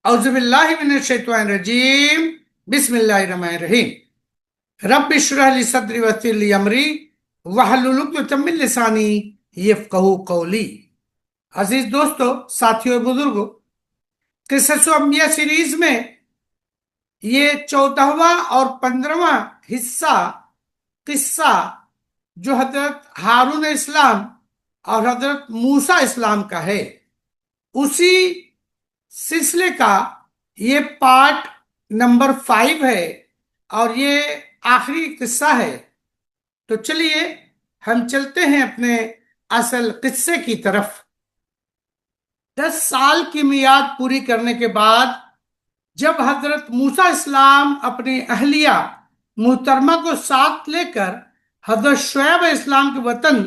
اعوذ باللہ من الشیطان الرجیم بسم اللہ الرحمن الرحیم رب اشرح لی صدری ویسر لی امری واحلل عقدۃ من لسانی یفقہوا قولی۔ عزیز دوستو، ساتھیوں، بزرگوں، قصص انبیاء سیریز میں یہ 14واں اور 15واں حصہ قصہ جو حضرت ہارون اسلام اور حضرت موسیٰ اسلام کا ہے، اسی سلسلے کا یہ پارٹ نمبر 5 ہے اور یہ آخری قصہ ہے۔ تو چلیے ہم چلتے ہیں اپنے اصل قصے کی طرف۔ 10 سال کی میعاد پوری کرنے کے بعد جب حضرت موسیٰ اسلام اپنی اہلیہ محترمہ کو ساتھ لے کر حضرت شعیب اسلام کے وطن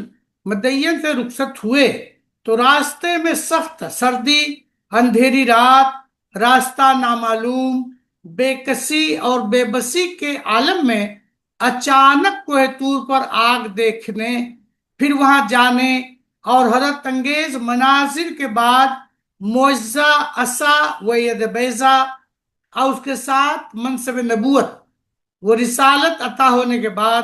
مدین سے رخصت ہوئے تو راستے میں سخت سردی، اندھیری رات، راستہ نامعلوم، بے کسی اور بے بسی کے عالم میں اچانک کوہ طور پر آگ دیکھنے، پھر وہاں جانے اور حیرت انگیز مناظر کے بعد معجزہ عصا و ید بیضا اور اس کے ساتھ منصب نبوت و رسالت عطا ہونے کے بعد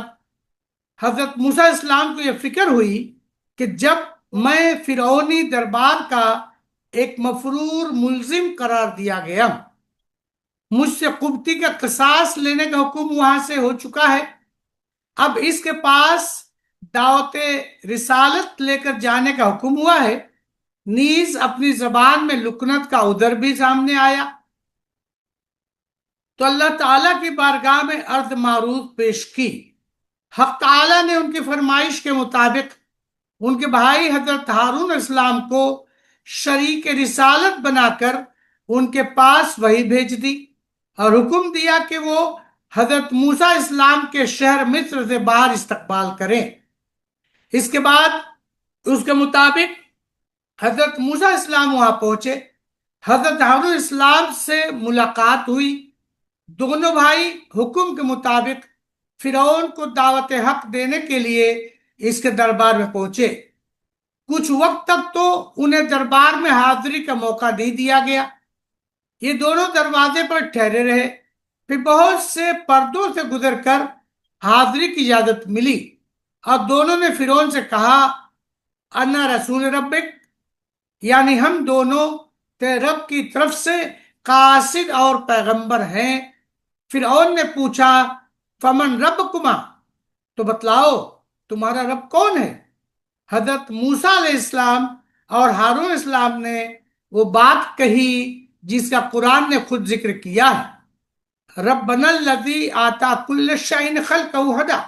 حضرت موسیٰ اسلام کو یہ فکر ہوئی کہ جب میں فرعونی دربار کا ایک مفرور ملزم قرار دیا گیا، مجھ سے قبطی کا قصاص لینے کا حکم وہاں سے ہو چکا ہے، اب اس کے پاس دعوت رسالت لے کر جانے کا حکم ہوا ہے، نیز اپنی زبان میں لکنت کا عذر بھی سامنے آیا، تو اللہ تعالیٰ کی بارگاہ میں عرض معروف پیش کی۔ حق تعالیٰ نے ان کی فرمائش کے مطابق ان کے بھائی حضرت ہارون اسلام کو شریک رسالت بنا کر ان کے پاس وحی بھیج دی اور حکم دیا کہ وہ حضرت موسیٰ اسلام کے شہر مصر سے باہر استقبال کریں۔ اس کے بعد اس کے مطابق حضرت موسیٰ اسلام وہاں پہنچے، حضرت ہارون اسلام سے ملاقات ہوئی، دونوں بھائی حکم کے مطابق فرعون کو دعوت حق دینے کے لیے اس کے دربار میں پہنچے۔ کچھ وقت تک تو انہیں دربار میں حاضری کا موقع نہیں دیا گیا، یہ دونوں دروازے پر ٹھہرے رہے، پھر بہت سے پردوں سے گزر کر حاضری کی اجازت ملی اور دونوں نے فرعون سے کہا، انا رسول ربک، یعنی ہم دونوں تیرے رب کی طرف سے قاصد اور پیغمبر ہیں۔ فرعون نے پوچھا، فمن ربکما، تو بتلاؤ تمہارا رب کون ہے؟ حضرت موسیٰ علیہ السلام اور ہارون اسلام نے وہ بات کہی جس کا قرآن نے خود ذکر کیا ہے، ربنا الذی آتا کل شیء خلقہ ہدی۔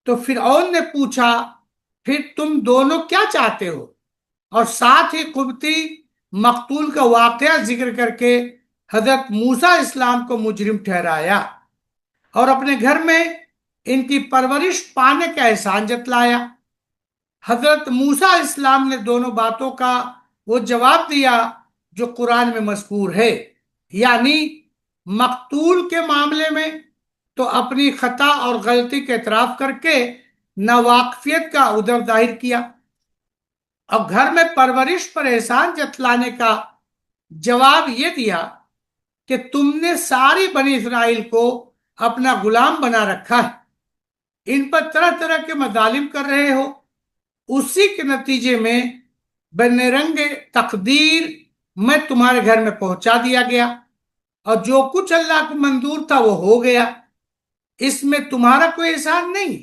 تو فرعون نے پوچھا، پھر تم دونوں کیا چاہتے ہو؟ اور ساتھ ہی قبطی مقتول کا واقعہ ذکر کر کے حضرت موسیٰ اسلام کو مجرم ٹھہرایا اور اپنے گھر میں ان کی پرورش پانے کا احسان جتلایا۔ حضرت موسیٰ اسلام نے دونوں باتوں کا وہ جواب دیا جو قرآن میں مذکور ہے، یعنی مقتول کے معاملے میں تو اپنی خطا اور غلطی کا اعتراف کر کے ناواقفیت کا عذر ظاہر کیا، اور گھر میں پرورش پر احسان جتلانے کا جواب یہ دیا کہ تم نے ساری بنی اسرائیل کو اپنا غلام بنا رکھا ہے، ان پر طرح طرح کے مظالم کر رہے ہو، اسی کے نتیجے میں بن رنگ تقدیر میں تمہارے گھر میں پہنچا دیا گیا، اور جو کچھ اللہ کو منظور تھا وہ ہو گیا، اس میں تمہارا کوئی احسان نہیں۔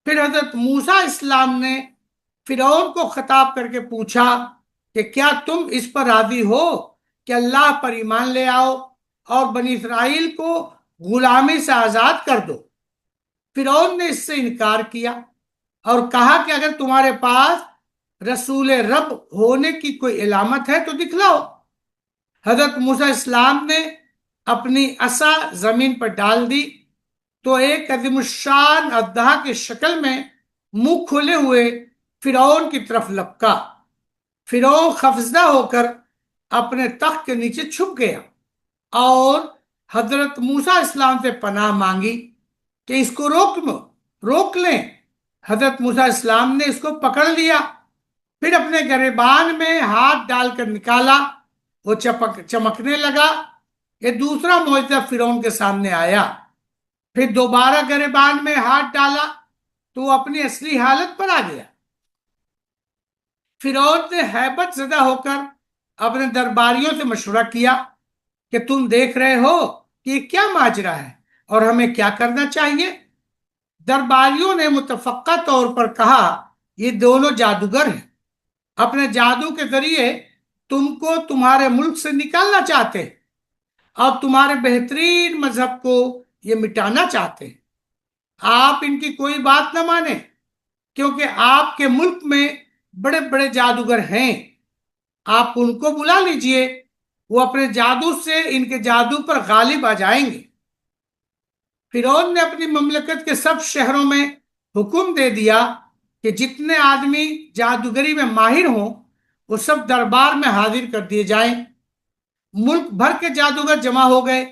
پھر حضرت موسیٰ اسلام نے فرعون کو خطاب کر کے پوچھا کہ کیا تم اس پر راضی ہو کہ اللہ پر ایمان لے آؤ اور بنی اسرائیل کو غلامی سے آزاد کر دو؟ فرعون نے اس سے انکار کیا اور کہا کہ اگر تمہارے پاس رسول رب ہونے کی کوئی علامت ہے تو دکھلاؤ۔ حضرت موسیٰ اسلام نے اپنی عصا زمین پر ڈال دی تو ایک عظیم الشان اژدہا کی شکل میں منہ کھولے ہوئے فرعون کی طرف لپکا۔ فرعون خفزدہ ہو کر اپنے تخت کے نیچے چھپ گیا اور حضرت موسیٰ اسلام سے پناہ مانگی کہ اس کو روک لیں۔ حضرت موسیٰ اسلام نے اس کو پکڑ لیا، پھر اپنے گریبان میں ہاتھ ڈال کر نکالا وہ چمکنے لگا۔ یہ دوسرا معجزہ فرعون کے سامنے آیا۔ پھر دوبارہ گریبان میں ہاتھ ڈالا تو وہ اپنی اصلی حالت پر آ گیا۔ فرعون نے ہیبت زدہ ہو کر اپنے درباریوں سے مشورہ کیا کہ تم دیکھ رہے ہو کہ یہ کیا ماجرا ہے اور ہمیں کیا کرنا چاہیے؟ درباریوں نے متفقہ طور پر کہا یہ دونوں جادوگر ہیں، اپنے جادو کے ذریعے تم کو تمہارے ملک سے نکالنا چاہتے ہیں اور تمہارے بہترین مذہب کو یہ مٹانا چاہتے ہیں۔ آپ ان کی کوئی بات نہ مانیں، کیونکہ آپ کے ملک میں بڑے بڑے جادوگر ہیں۔ آپ ان کو بلا لیجئے، وہ اپنے جادو سے ان کے جادو پر غالب آ جائیں گے۔ فرعون نے اپنی مملکت کے سب شہروں میں حکم دے دیا کہ جتنے آدمی جادوگری میں ماہر ہوں وہ سب دربار میں حاضر کر دیے جائیں۔ ملک بھر کے جادوگر جمع ہو گئے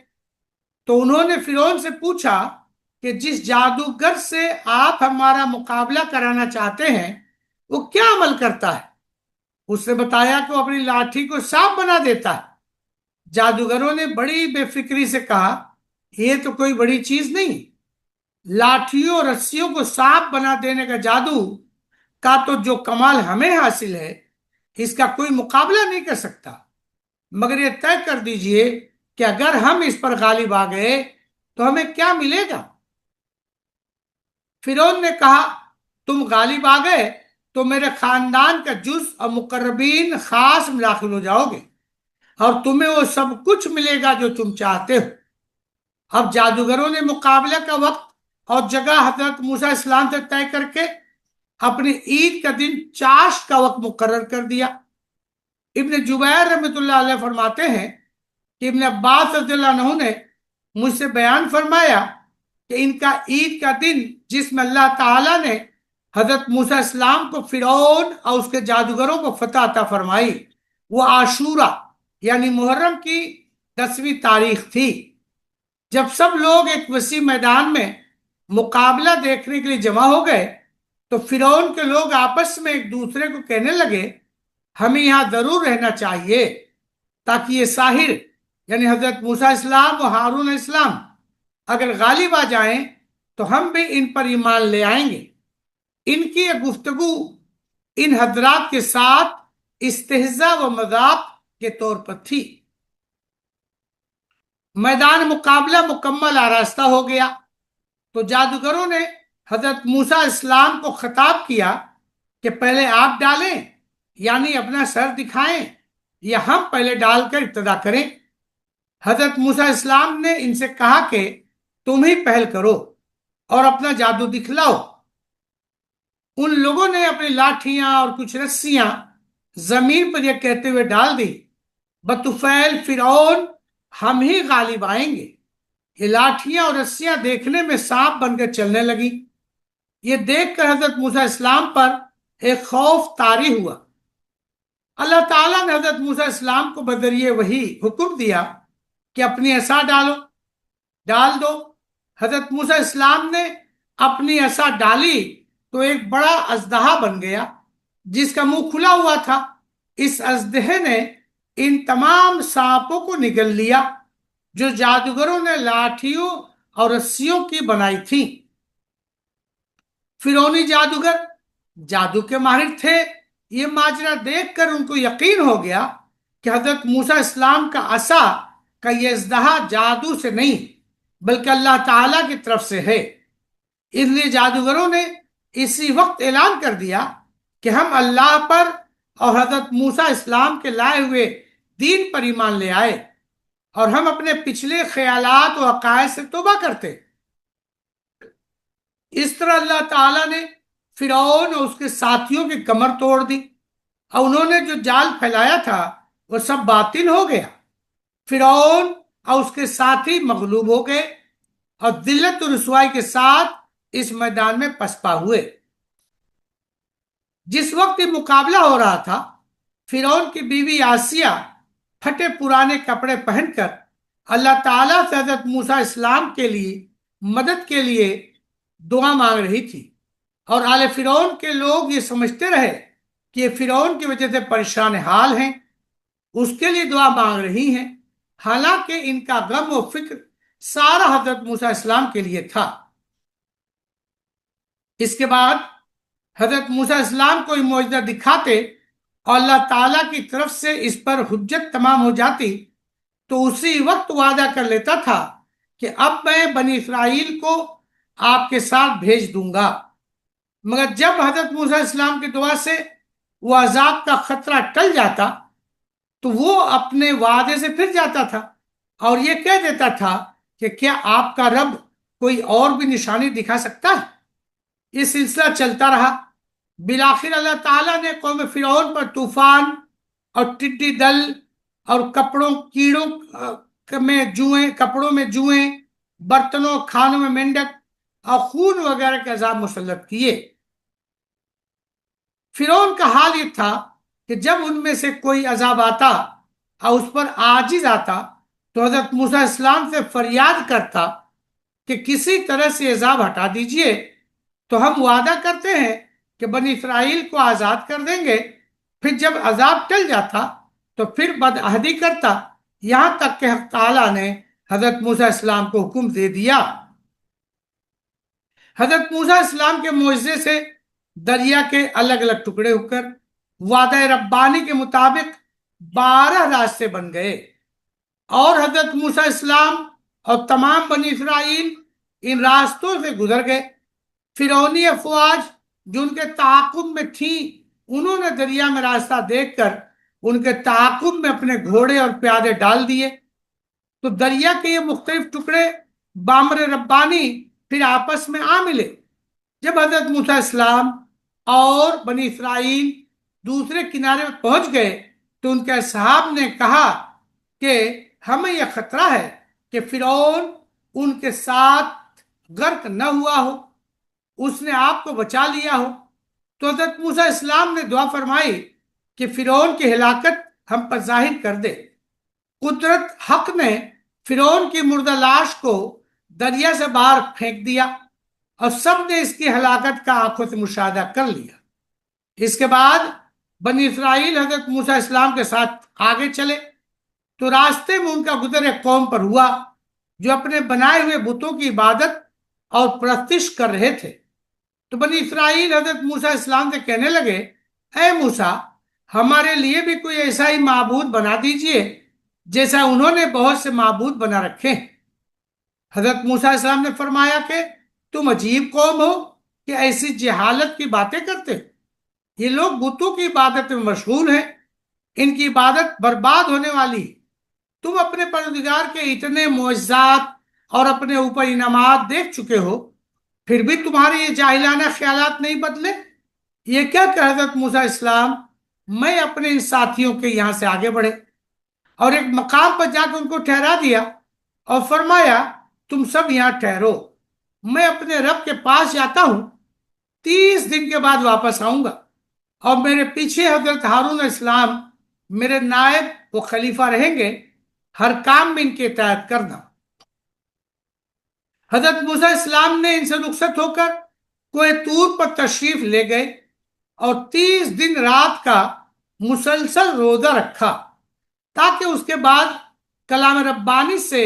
تو انہوں نے فرعون سے پوچھا کہ جس جادوگر سے آپ ہمارا مقابلہ کرانا چاہتے ہیں وہ کیا عمل کرتا ہے؟ اس نے بتایا کہ وہ اپنی لاٹھی کو سانپ بنا دیتا ہے۔ جادوگروں نے بڑی بے فکری سے کہا یہ تو کوئی بڑی چیز نہیں، لاٹھیوں اور رسیوں کو سانپ بنا دینے کا جادو کا تو جو کمال ہمیں حاصل ہے اس کا کوئی مقابلہ نہیں کر سکتا، مگر یہ طے کر دیجئے کہ اگر ہم اس پر غالب آ گئے تو ہمیں کیا ملے گا؟ فرعون نے کہا تم غالب آ گئے تو میرے خاندان کا جز اور مقربین خاص میں داخل ہو جاؤ گے اور تمہیں وہ سب کچھ ملے گا جو تم چاہتے ہو۔ اب جادوگروں نے مقابلہ کا وقت اور جگہ حضرت موسیٰ علیہ السلام سے طے کر کے اپنی عید کا دن چاشت کا وقت مقرر کر دیا۔ ابن جبیر رحمۃ اللہ علیہ فرماتے ہیں کہ ابن عباس رضی اللہ عنہ نے مجھ سے بیان فرمایا کہ ان کا عید کا دن جس میں اللہ تعالیٰ نے حضرت موسیٰ علیہ السلام کو فرعون اور اس کے جادوگروں کو فتح عطا فرمائی وہ عاشورہ یعنی محرم کی 10ویں تاریخ تھی۔ جب سب لوگ ایک وسیع میدان میں مقابلہ دیکھنے کے لیے جمع ہو گئے تو فرعون کے لوگ آپس میں ایک دوسرے کو کہنے لگے ہمیں یہاں ضرور رہنا چاہیے تاکہ یہ ساحر یعنی حضرت موسیٰ علیہ السلام و ہارون علیہ السلام اگر غالب آ جائیں تو ہم بھی ان پر ایمان لے آئیں گے۔ ان کی یہ گفتگو ان حضرات کے ساتھ استہزاء و مذاق کے طور پر تھی۔ میدان مقابلہ مکمل آراستہ ہو گیا تو جادوگروں نے حضرت موسیٰ علیہ السلام کو خطاب کیا کہ پہلے آپ ڈالیں یعنی اپنا سر دکھائیں یا ہم پہلے ڈال کر ابتدا کریں۔ حضرت موسیٰ علیہ السلام نے ان سے کہا کہ تم ہی پہل کرو اور اپنا جادو دکھلاؤ۔ ان لوگوں نے اپنی لاٹھیاں اور کچھ رسیاں زمین پر یہ کہتے ہوئے ڈال دی بطفیل فرعون ہم ہی غالب آئیں گے۔ یہ لاٹھیاں اور رسیاں دیکھنے میں سانپ بن کر چلنے لگی۔ یہ دیکھ کر حضرت موسیٰ علیہ السلام پر ایک خوف طاری ہوا۔ اللہ تعالیٰ نے حضرت موسیٰ علیہ السلام کو بذریعہ وحی حکم دیا کہ اپنی عصا ڈال دو۔ حضرت موسیٰ علیہ السلام نے اپنی عصا ڈالی تو ایک بڑا اژدہا بن گیا جس کا منہ کھلا ہوا تھا۔ اس اژدہے نے ان تمام سانپوں کو نگل لیا جو جادوگروں نے لاٹھیوں اور رسیوں کی بنائی تھی۔ فرعونی جادوگر جادو کے ماہر تھے۔ یہ ماجرا دیکھ کر ان کو یقین ہو گیا کہ حضرت موسیٰ علیہ السلام کا عصا کا یہ اژدہا جادو سے نہیں بلکہ اللہ تعالیٰ کی طرف سے ہے۔ اس لیے جادوگروں نے اسی وقت اعلان کر دیا کہ ہم اللہ پر اور حضرت موسیٰ علیہ السلام کے لائے ہوئے دین پر ایمان لے آئے اور ہم اپنے پچھلے خیالات و عقائد سے توبہ کرتے۔ اس طرح اللہ تعالیٰ نے فرعون اور اس کے ساتھیوں کی کمر توڑ دی اور انہوں نے جو جال پھیلایا تھا وہ سب باطل ہو گیا۔ فرعون اور اس کے ساتھی مغلوب ہو گئے اور ذلت و رسوائی کے ساتھ اس میدان میں پسپا ہوئے۔ جس وقت یہ مقابلہ ہو رہا تھا فرعون کی بیوی آسیہ پھٹے پرانے کپڑے پہن کر اللہ تعالیٰ سے حضرت موسیٰ علیہ السلام کے لیے مدد کے لیے دعا مانگ رہی تھی اور آل فرعون کے لوگ یہ سمجھتے رہے کہ یہ فرعون کی وجہ سے پریشان حال ہیں۔ اس کے لیے دعا مانگ رہی ہیں، حالانکہ ان کا غم و فکر سارا حضرت موسیٰ علیہ السلام کے لیے تھا۔ اس کے بعد حضرت موسیٰ علیہ السلام کو یہ معجزہ دکھاتے اور اللہ تعالیٰ کی طرف سے اس پر حجت تمام ہو جاتی تو اسی وقت وعدہ کر لیتا تھا کہ اب میں بنی اسرائیل کو آپ کے ساتھ بھیج دوں گا۔ مگر جب حضرت موسیٰ علیہ السلام کی دعا سے وہ عذاب کا خطرہ ٹل جاتا تو وہ اپنے وعدے سے پھر جاتا تھا اور یہ کہہ دیتا تھا کہ کیا آپ کا رب کوئی اور بھی نشانی دکھا سکتا ہے؟ یہ سلسلہ چلتا رہا۔ بالآخر اللہ تعالیٰ نے قوم فرعون پر طوفان اور ٹڈی دل اور کپڑوں میں جوئیں، برتنوں کھانوں میں مینڈک اور خون وغیرہ کے عذاب مسلط کیے۔ فرعون کا حال یہ تھا کہ جب ان میں سے کوئی عذاب آتا اور اس پر عاجز آتا تو حضرت موسیٰ علیہ السلام سے فریاد کرتا کہ کسی طرح سے عذاب ہٹا دیجئے، تو ہم وعدہ کرتے ہیں کہ بنی اسرائیل کو آزاد کر دیں گے۔ پھر جب عذاب ٹل جاتا تو پھر بدعہدی کرتا، یہاں تک کہ حق تعالیٰ نے حضرت موسیٰ علیہ السلام کو حکم دے دیا۔ حضرت موسیٰ علیہ السلام کے معجزے سے دریا کے الگ الگ ٹکڑے ہو کر وعدہ ربانی کے مطابق 12 راستے بن گئے اور حضرت موسیٰ علیہ السلام اور تمام بنی اسرائیل ان راستوں سے گزر گئے۔ فرعونی افواج جو ان کے تعاقب میں تھیں، انہوں نے دریا میں راستہ دیکھ کر ان کے تعاقب میں اپنے گھوڑے اور پیادے ڈال دیے تو دریا کے یہ مختلف ٹکڑے بامر ربانی پھر آپس میں آ ملے۔ جب حضرت موسیٰ علیہ السلام اور بنی اسرائیل دوسرے کنارے میں پہنچ گئے تو ان کے اصحاب نے کہا کہ ہمیں یہ خطرہ ہے کہ فرعون ان کے ساتھ غرق نہ ہوا ہو، اس نے آپ کو بچا لیا ہو۔ تو حضرت موسیٰ علیہ السلام نے دعا فرمائی کہ فرعون کی ہلاکت ہم پر ظاہر کر دے۔ قدرت حق نے فرعون کی مردہ لاش کو دریا سے باہر پھینک دیا اور سب نے اس کی ہلاکت کا آنکھوں سے مشاہدہ کر لیا۔ اس کے بعد بنی اسرائیل حضرت موسیٰ علیہ السلام کے ساتھ آگے چلے تو راستے میں ان کا گزر ایک قوم پر ہوا جو اپنے بنائے ہوئے بتوں کی عبادت اور پرستش کر رہے تھے۔ تو بنی اسرائیل حضرت موسیٰ علیہ السلام سے کہنے لگے، اے موسیٰ، ہمارے لیے بھی کوئی ایسا ہی معبود بنا دیجئے جیسا انہوں نے بہت سے معبود بنا رکھے ہیں۔ حضرت موسیٰ علیہ السلام نے فرمایا کہ تم عجیب قوم ہو کہ ایسی جہالت کی باتیں کرتے۔ یہ لوگ بتوں کی عبادت میں مشغول ہیں، ان کی عبادت برباد ہونے والی ہے۔ تم اپنے پروردگار کے اتنے معجزات اور اپنے اوپر انعامات دیکھ چکے ہو، پھر بھی تمہارے یہ جاہلانہ خیالات نہیں بدلے۔ یہ کہہ کر حضرت موسیٰ علیہ السلام میں اپنے ان ساتھیوں کے یہاں سے آگے بڑھے اور ایک مقام پر جا کے ان کو ٹھہرا دیا اور فرمایا، تم سب یہاں ٹھہرو، میں اپنے رب کے پاس جاتا ہوں، 30 دن کے بعد واپس آؤں گا اور میرے پیچھے حضرت ہارون علیہ السلام میرے نائب و خلیفہ رہیں گے، ہر کام میں ان کی اطاعت کرنا۔ حضرت موسیٰ علیہ السلام نے ان سے رخصت ہو کر کوہ طور پر تشریف لے گئے اور 30 دن رات کا مسلسل روزہ رکھا تاکہ اس کے بعد کلام ربانی سے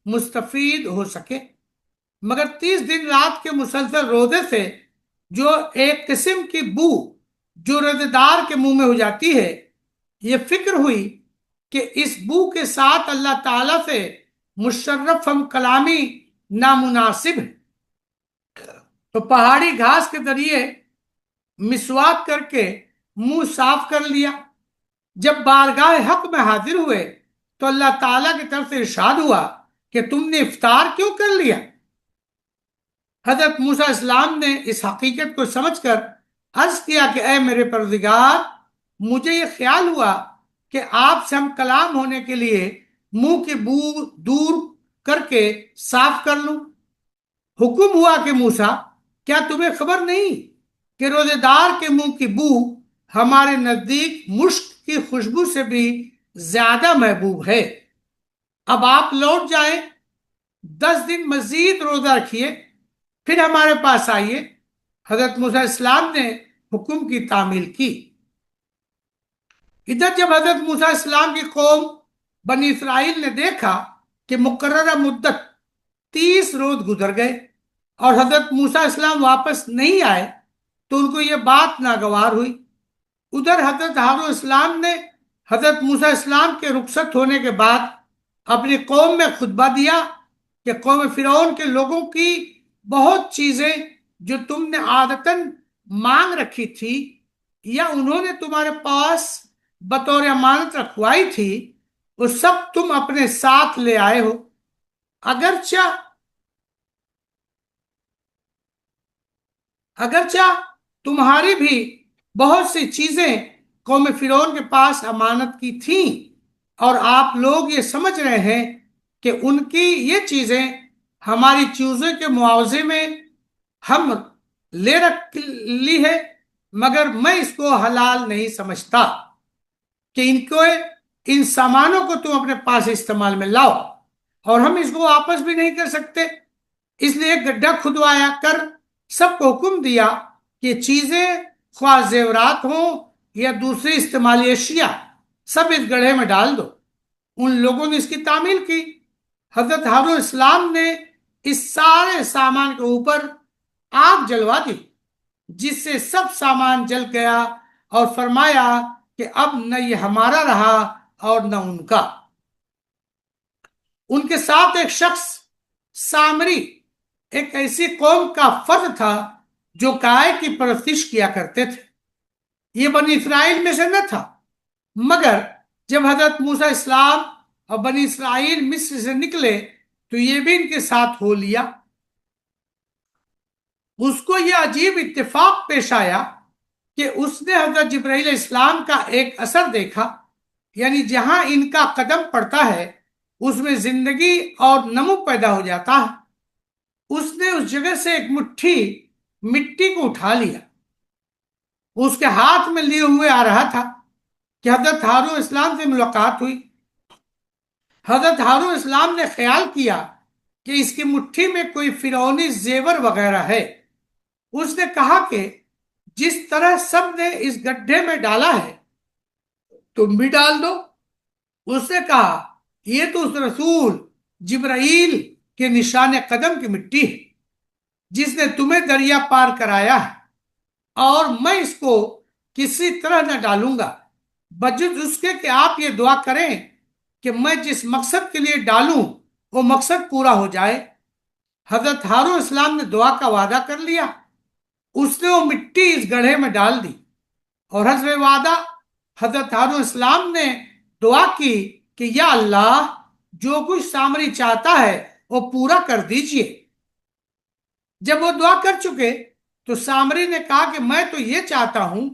مستفید ہو سکے۔ مگر 30 دن رات کے مسلسل روزے سے جو ایک قسم کی بو جو روزے دار کے منہ میں ہو جاتی ہے، یہ فکر ہوئی کہ اس بو کے ساتھ اللہ تعالیٰ سے مشرف ہم کلامی نامناسب ہے، تو پہاڑی گھاس کے ذریعے مسواک کر کے منہ صاف کر لیا۔ جب بارگاہ حق میں حاضر ہوئے تو اللہ تعالیٰ کی طرف سے ارشاد ہوا کہ تم نے افطار کیوں کر لیا؟ حضرت موسیٰ علیہ السلام نے اس حقیقت کو سمجھ کر عرض کیا کہ اے میرے پروردگار، مجھے یہ خیال ہوا کہ آپ سے ہم کلام ہونے کے لیے منہ کی بو دور کر کے صاف کر لوں۔ حکم ہوا کہ موسیٰ، کیا تمہیں خبر نہیں کہ روزے دار کے منہ کی بو ہمارے نزدیک مشک کی خوشبو سے بھی زیادہ محبوب ہے؟ اب آپ لوٹ جائیں، 10 دن مزید روزہ رکھیے، پھر ہمارے پاس آئیے۔ حضرت موسیٰ علیہ السلام نے حکم کی تعمیل کی۔ ادھر جب حضرت موسیٰ السلام کی قوم بنی اسرائیل نے دیکھا کہ مقررہ مدت 30 روز گزر گئے اور حضرت موسیٰ السلام واپس نہیں آئے تو ان کو یہ بات ناگوار ہوئی۔ ادھر حضرت ہارون السلام نے حضرت موسیٰ السلام کے رخصت ہونے کے بعد اپنی قوم میں خطبہ دیا کہ قوم فرعون کے لوگوں کی بہت چیزیں جو تم نے عادتاً مانگ رکھی تھی یا انہوں نے تمہارے پاس بطور امانت رکھوائی تھی، وہ سب تم اپنے ساتھ لے آئے ہو۔ اگرچہ تمہاری بھی بہت سی چیزیں قوم فرعون کے پاس امانت کی تھیں اور آپ لوگ یہ سمجھ رہے ہیں کہ ان کی یہ چیزیں ہماری چیزوں کے معاوضے میں ہم لے رکھ لی ہے، مگر میں اس کو حلال نہیں سمجھتا کہ ان سامانوں کو تم اپنے پاس استعمال میں لاؤ، اور ہم اس کو واپس بھی نہیں کر سکتے۔ اس لیے ایک گڈھا کھدوایا کر سب کو حکم دیا کہ چیزیں خواہ زیورات ہوں یا دوسری استعمالی اشیاء سب اس گڑھے میں ڈال دو۔ ان لوگوں نے اس کی تعمیل کی۔ حضرت ہارون اسلام نے اس سارے سامان کے اوپر آگ جلوا دی جس سے سب سامان جل گیا، اور فرمایا کہ اب نہ یہ ہمارا رہا اور نہ ان کا۔ ان کے ساتھ ایک شخص سامری ایک ایسی قوم کا فرد تھا جو گائے کی پرستش کیا کرتے تھے۔ یہ بنی اسرائیل میں سے نہ تھا، مگر جب حضرت موسیٰ اسلام اور بنی اسرائیل مصر سے نکلے تو یہ بھی ان کے ساتھ ہو لیا۔ اس کو یہ عجیب اتفاق پیش آیا کہ اس نے حضرت جبرائیل علیہ السلام کا ایک اثر دیکھا، یعنی جہاں ان کا قدم پڑتا ہے اس میں زندگی اور نمو پیدا ہو جاتا ہے۔ اس نے اس جگہ سے ایک مٹھی مٹی کو اٹھا لیا، اس کے ہاتھ میں لیے ہوئے آ رہا تھا کہ حضرت ہارون اسلام سے ملاقات ہوئی۔ حضرت ہارون اسلام نے خیال کیا کہ اس کی مٹھی میں کوئی فرعونی زیور وغیرہ ہے۔ اس نے کہا کہ جس طرح سب نے اس گڈھے میں ڈالا ہے تم بھی ڈال دو۔ اس نے کہا یہ تو اس رسول جبرائیل کے نشان قدم کی مٹی ہے جس نے تمہیں دریا پار کرایا ہے، اور میں اس کو کسی طرح نہ ڈالوں گا بجز اس کے کہ آپ یہ دعا کریں کہ میں جس مقصد کے لیے ڈالوں وہ مقصد پورا ہو جائے۔ حضرت ہارون اسلام نے دعا کا وعدہ کر لیا۔ اس نے وہ مٹی اس گڑھے میں ڈال دی، اور حضرت وعدہ حضرت ہارون اسلام نے دعا کی کہ یا اللہ جو کچھ سامری چاہتا ہے وہ پورا کر دیجئے۔ جب وہ دعا کر چکے تو سامری نے کہا کہ میں تو یہ چاہتا ہوں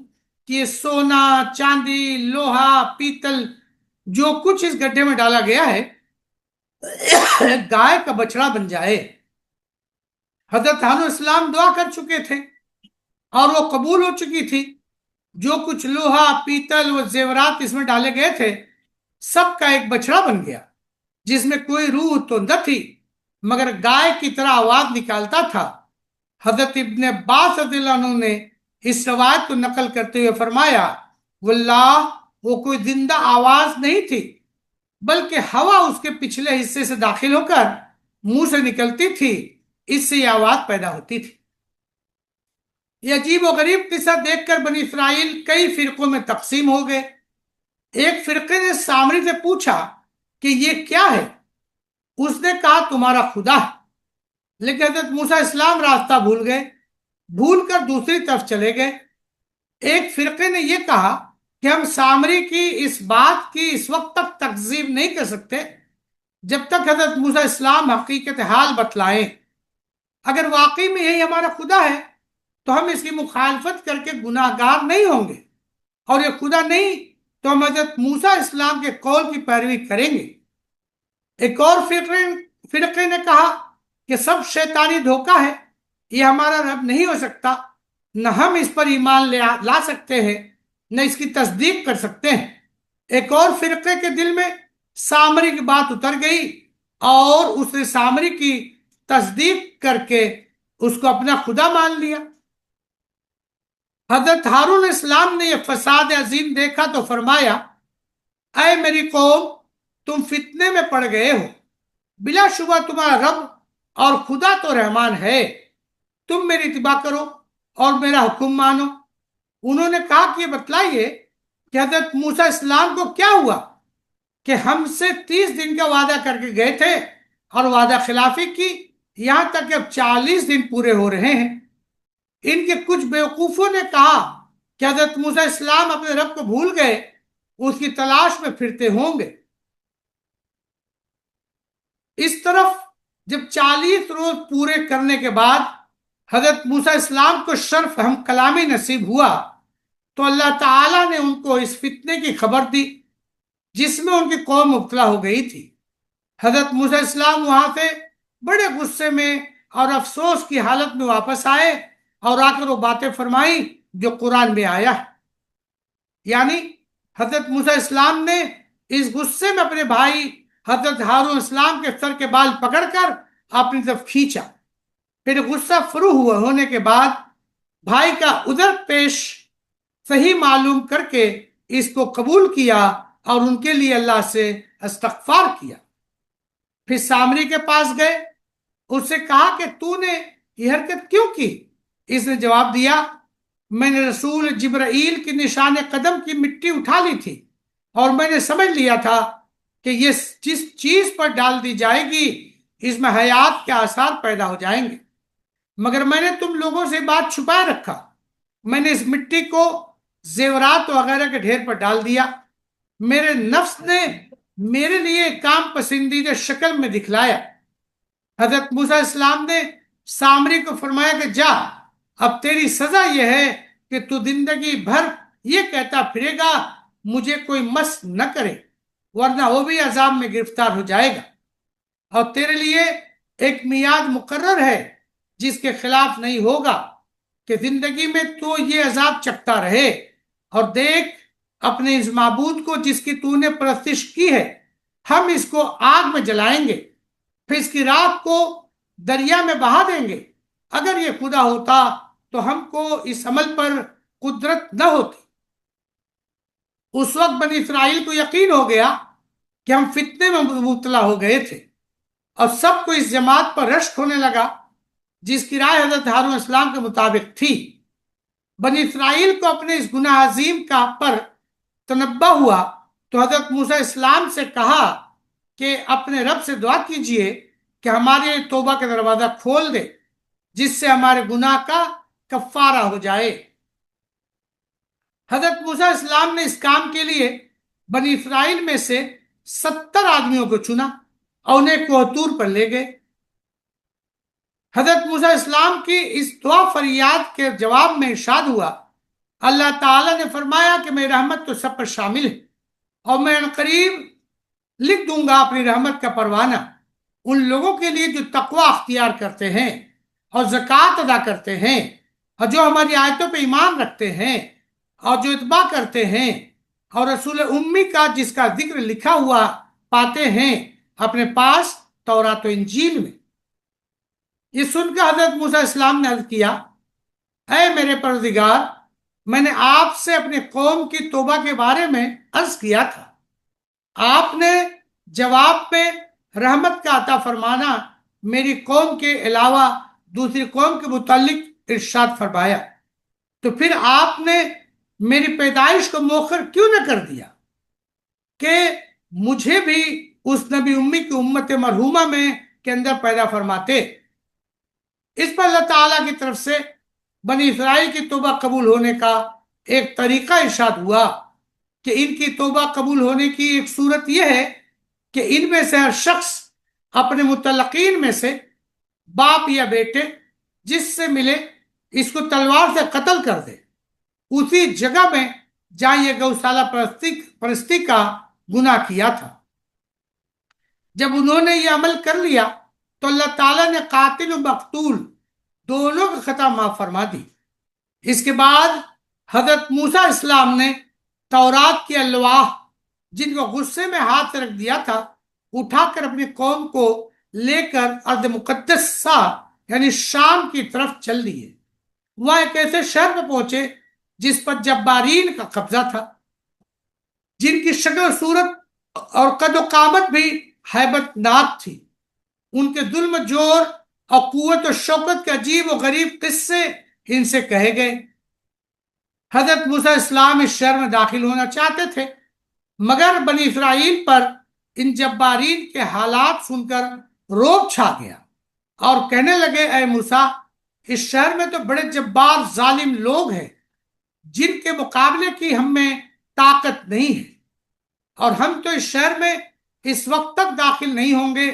کہ یہ سونا، چاندی، لوہا، پیتل جو کچھ اس گڈھے میں ڈالا گیا ہے گائے کا بچڑا بن جائے۔ حضرت ہارون اسلام دعا کر چکے تھے اور وہ قبول ہو چکی تھی۔ جو کچھ لوہا، پیتل و زیورات اس میں ڈالے گئے تھے سب کا ایک بچڑا بن گیا جس میں کوئی روح تو نہ تھی مگر گائے کی طرح آواز نکالتا تھا۔ حضرت ابن عباس رضی اللہ عنہ نے اس روایت کو نقل کرتے ہوئے فرمایا واللہ وہ کوئی زندہ آواز نہیں تھی بلکہ ہوا اس کے پچھلے حصے سے داخل ہو کر منہ سے نکلتی تھی، اس سے یہ آواز پیدا ہوتی تھی۔ یہ عجیب و غریب قصہ دیکھ کر بنی اسرائیل کئی فرقوں میں تقسیم ہو گئے۔ ایک فرقے نے سامری سے پوچھا کہ یہ کیا ہے؟ اس نے کہا تمہارا خدا ہے۔ لیکن حضرت موسیٰ اسلام راستہ بھول کر دوسری طرف چلے گئے۔ ایک فرقے نے یہ کہا کہ ہم سامری کی اس بات کی اس وقت تک تکذیب نہیں کر سکتے جب تک حضرت موسیٰ اسلام حقیقت حال بتلائیں۔ اگر واقعی میں یہی ہمارا خدا ہے تو ہم اس کی مخالفت کر کے گناہ گار نہیں ہوں گے، اور یہ خدا نہیں تو ہم حضرت موسیٰ اسلام کے قول کی پیروی کریں گے۔ ایک اور فرقے نے کہا کہ سب شیطانی دھوکہ ہے، یہ ہمارا رب نہیں ہو سکتا، نہ ہم اس پر ایمان لا سکتے ہیں نہ اس کی تصدیق کر سکتے ہیں۔ ایک اور فرقے کے دل میں سامری کی بات اتر گئی اور اس نے سامری کی تصدیق کر کے اس کو اپنا خدا مان لیا۔ حضرت ہارون علیہ السلام نے یہ فساد عظیم دیکھا تو فرمایا، اے میری قوم، تم فتنے میں پڑ گئے ہو، بلا شبہ تمہارا رب اور خدا تو رحمان ہے، تم میری اتباع کرو اور میرا حکم مانو۔ انہوں نے کہا کہ یہ بتلائیے کہ حضرت موسیٰ السلام کو کیا ہوا کہ ہم سے 30 دن کا وعدہ کر کے گئے تھے اور وعدہ خلافی کی، یہاں تک کہ اب 40 دن پورے ہو رہے ہیں۔ ان کے کچھ بیوقوفوں نے کہا کہ حضرت موسیٰ السلام اپنے رب کو بھول گئے، اس کی تلاش میں پھرتے ہوں گے۔ اس طرف جب 40 روز پورے کرنے کے بعد حضرت موسیٰ السلام کو شرف ہم کلامی نصیب ہوا تو اللہ تعالیٰ نے ان کو اس فتنے کی خبر دی جس میں ان کی قوم مبتلا ہو گئی تھی۔ حضرت موسیٰ السلام وہاں سے بڑے غصے میں اور افسوس کی حالت میں واپس آئے اور آ کر وہ باتیں فرمائیں جو قرآن میں آیا ہے۔ یعنی حضرت موسیٰ السلام نے اس غصے میں اپنے بھائی حضرت ہارون السلام کے سر کے بال پکڑ کر اپنی طرف کھینچا، پھر غصہ فرو ہوا ہونے کے بعد بھائی کا عذر پیش صحیح معلوم کر کے اس کو قبول کیا اور ان کے لیے اللہ سے استغفار کیا۔ پھر سامری کے پاس گئے، اس سے کہا کہ تو نے یہ حرکت کیوں کی؟ اس نے جواب دیا، میں نے رسول جبرائیل کی نشان قدم کی مٹی اٹھا لی تھی اور میں نے سمجھ لیا تھا کہ یہ جس چیز پر ڈال دی جائے گی اس میں حیات کے آثار پیدا ہو جائیں گے، مگر میں نے تم لوگوں سے بات چھپائے رکھا۔ میں نے اس مٹی کو زیورات وغیرہ کے ڈھیر پر ڈال دیا۔ میرے نفس نے میرے لیے کام پسندیدہ شکل میں دکھلایا۔ حضرت موسیٰ السلام نے سامری کو فرمایا کہ جا، اب تیری سزا یہ ہے کہ تو زندگی بھر یہ کہتا پھرے گا مجھے کوئی مس نہ کرے، ورنہ وہ بھی عذاب میں گرفتار ہو جائے گا، اور تیرے لیے ایک میعاد مقرر ہے جس کے خلاف نہیں ہوگا کہ زندگی میں تو یہ عذاب چکتا رہے، اور دیکھ اپنے اس معبود کو جس کی تو نے پرستش کی ہے، ہم اس کو آگ میں جلائیں گے، پھر اس کی راکھ کو دریا میں بہا دیں گے۔ اگر یہ خدا ہوتا تو ہم کو اس عمل پر قدرت نہ ہوتی۔ اس وقت بنی اسرائیل کو یقین ہو گیا کہ ہم فتنے میں مبتلا ہو گئے تھے، اور سب کو اس جماعت پر رشک ہونے لگا جس کی رائے حضرت ہارون السلام کے مطابق تھی۔ بنی اسرائیل کو اپنے اس گناہ عظیم کا پر تنبہ ہوا تو حضرت موسیٰ السلام سے کہا کہ اپنے رب سے دعا کیجئے کہ ہمارے توبہ کا دروازہ کھول دے جس سے ہمارے گناہ کا کفارہ ہو جائے۔ حضرت موسیٰ السلام نے اس کام کے لیے بنی اسرائیل میں سے 70 آدمیوں کو چنا اور انہیں کوہ طور پر لے گئے۔ حضرت موسیٰ السلام کی اس دعا فریاد کے جواب میں ارشاد ہوا، اللہ تعالیٰ نے فرمایا کہ میری رحمت تو سب پر شامل ہے، اور میں عنقریب لکھ دوں گا اپنی رحمت کا پروانہ ان لوگوں کے لیے جو تقوی اختیار کرتے ہیں اور زکوٰۃ ادا کرتے ہیں، اور جو ہماری آیتوں پہ ایمان رکھتے ہیں، اور جو اتباع کرتے ہیں، اور رسول امی کا جس کا ذکر لکھا ہوا پاتے ہیں اپنے پاس تورات و انجیل میں۔ یہ سن کر حضرت موسیٰ السلام نے عرض کیا، اے میرے پروردگار، میں نے آپ سے اپنی قوم کی توبہ کے بارے میں عرض کیا تھا، آپ نے جواب میں رحمت کا عطا فرمانا میری قوم کے علاوہ دوسری قوم کے متعلق ارشاد فرمایا، تو پھر آپ نے میری پیدائش کو مؤخر کیوں نہ کر دیا کہ مجھے بھی اس نبی امی کی امت مرحومہ میں کے اندر پیدا فرماتے۔ اس پر اللہ تعالیٰ کی طرف سے بنی اسرائیل کی توبہ قبول ہونے کا ایک طریقہ ارشاد ہوا کہ ان کی توبہ قبول ہونے کی ایک صورت یہ ہے کہ ان میں سے ہر شخص اپنے متعلقین میں سے باپ یا بیٹے جس سے ملے اس کو تلوار سے قتل کر دے اسی جگہ میں جہاں یہ گوشالہ پرستی کا گناہ کیا تھا۔ جب انہوں نے یہ عمل کر لیا تو اللہ تعالیٰ نے قاتل و مقتول دونوں کی خطا معاف فرما دی۔ اس کے بعد حضرت موسیٰ السلام نے تورات کی الواح جن کو غصے میں ہاتھ سے رکھ دیا تھا اٹھا کر اپنی قوم کو لے کر ارض مقدسہ یعنی شام کی طرف چل دیے۔ وہاں ایک ایسے شہر میں پہنچے جس پر جبارین کا قبضہ تھا، جن کی شکل و صورت اور قد و قامت بھی ہیبت ناک تھی۔ ان کے ظلم جور اور قوت و شوکت کے عجیب و غریب قصے ان سے کہے گئے۔ حضرت موسیٰ اسلام اس شہر میں داخل ہونا چاہتے تھے، مگر بنی اسرائیل پر ان جبارین کے حالات سن کر رعب چھا گیا اور کہنے لگے، اے موسیٰ، اس شہر میں تو بڑے جبار ظالم لوگ ہیں جن کے مقابلے کی ہم میں طاقت نہیں ہے، اور ہم تو اس شہر میں اس وقت تک داخل نہیں ہوں گے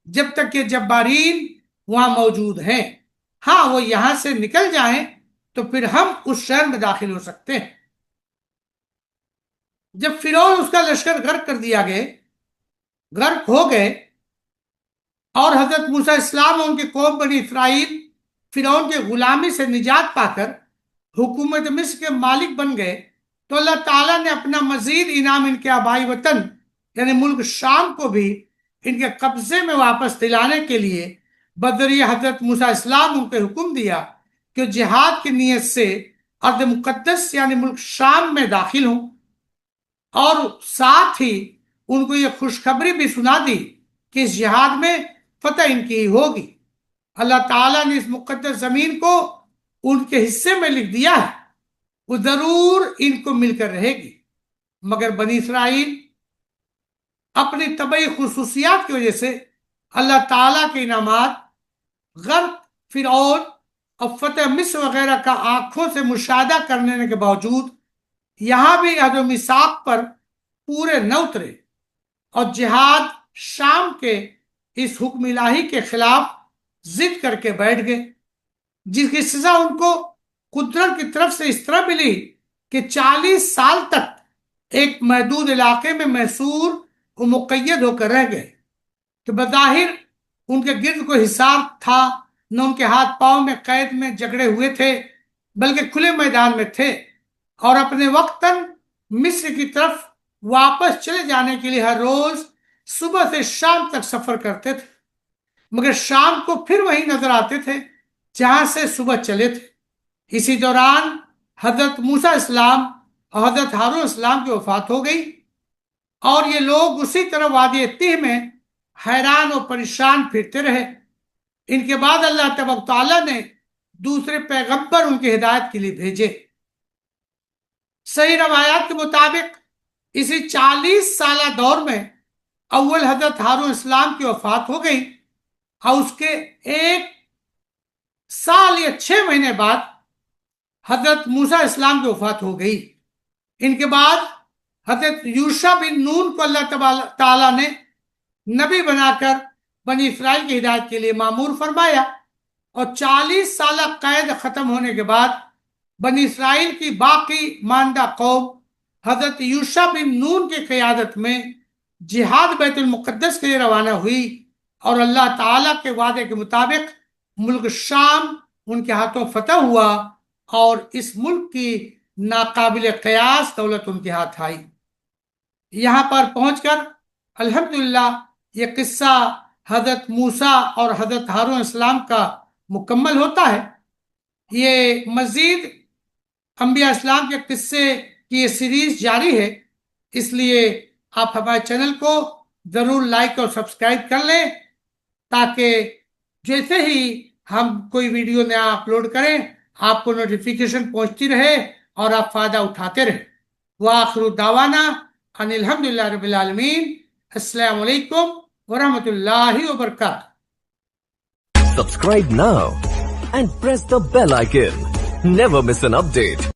جب تک کہ جبارین وہاں موجود ہیں۔ ہاں، وہ یہاں سے نکل جائیں تو پھر ہم اس شہر میں داخل ہو سکتے ہیں۔ جب فرعون اس کا لشکر غرق ہو گئے اور حضرت موسیٰ اسلام اور ان کی قوم بنی اسرائیل فرعون کے غلامی سے نجات پا کر حکومت مصر کے مالک بن گئے، تو اللہ تعالیٰ نے اپنا مزید انعام ان کے آبائی وطن یعنی ملک شام کو بھی ان کے قبضے میں واپس دلانے کے لیے بذریعہ حضرت موسیٰ اسلام ان کو حکم دیا کہ جہاد کی نیت سے ارض مقدس یعنی ملک شام میں داخل ہوں، اور ساتھ ہی ان کو یہ خوشخبری بھی سنا دی کہ اس جہاد میں فتح ان کی ہی ہوگی۔ اللہ تعالیٰ نے اس مقدس زمین کو ان کے حصے میں لکھ دیا ہے، وہ ضرور ان کو مل کر رہے گی، مگر بنی اسرائیل اپنی طبعی خصوصیات کی وجہ سے اللہ تعالیٰ کے انعامات، غرق فرعون اور فتح مصر وغیرہ کا آنکھوں سے مشاہدہ کرنے کے باوجود یہاں بھی عہد و میثاق پر پورے نہ اترے اور جہاد شام کے اس حکم الہی کے خلاف ضد کر کے بیٹھ گئے، جس کی سزا ان کو قدرت کی طرف سے اس طرح ملی کہ 40 سال تک ایک محدود علاقے میں محصور و مقید ہو کر رہ گئے، کہ بظاہر ان کے گرد کوئی حصار تھا، نہ ان کے ہاتھ پاؤں میں قید میں جکڑے ہوئے تھے، بلکہ کھلے میدان میں تھے، اور اپنے وقتاً مصر کی طرف واپس چلے جانے کے لیے ہر روز صبح سے شام تک سفر کرتے تھے، مگر شام کو پھر وہی نظر آتے تھے جہاں سے صبح چلے تھے۔ اسی دوران حضرت موسیٰ اسلام اور حضرت ہارون اسلام کی وفات ہو گئی، اور یہ لوگ اسی طرح وادی تیہ میں حیران و پریشان پھرتے رہے۔ ان کے بعد اللہ تبارک تعالیٰ نے دوسرے پیغمبر ان کی ہدایت کے لیے بھیجے۔ صحیح روایات کے مطابق اسی 40 سالہ دور میں اول حضرت ہارون اسلام کی وفات ہو گئی، اور اس کے 1 سال یا 6 مہینے بعد حضرت موسیٰ اسلام کی وفات ہو گئی۔ ان کے بعد حضرت یوشع بن نون کو اللہ تعالیٰ نے نبی بنا کر بنی اسرائیل کی ہدایت کے لیے مامور فرمایا، اور 40 سالہ قید ختم ہونے کے بعد بنی اسرائیل کی باقی ماندہ قوم حضرت یوشع بن نون کی قیادت میں جہاد بیت المقدس کے لیے روانہ ہوئی، اور اللہ تعالیٰ کے وعدے کے مطابق ملک شام ان کے ہاتھوں فتح ہوا، اور اس ملک کی ناقابل قیاس دولت ان کے ہاتھ آئی۔ یہاں پر پہنچ کر الحمدللہ یہ قصہ حضرت موسیٰ اور حضرت ہارون اسلام کا مکمل ہوتا ہے۔ یہ مزید انبیاء اسلام کے قصے کی یہ سیریز جاری ہے، اس لیے آپ ہمارے چینل کو ضرور لائک اور سبسکرائب کر لیں، تاکہ جیسے ہی ہم کوئی ویڈیو نیا اپلوڈ کریں آپ کو نوٹیفیکیشن پہنچتی رہے اور آپ فائدہ اٹھاتے رہے۔ وآخر دعوانا ان الحمدللہ رب العالمین۔ السلام علیکم ورحمۃ اللہ وبرکاتہ۔ Subscribe now and press the bell icon. Never miss an update.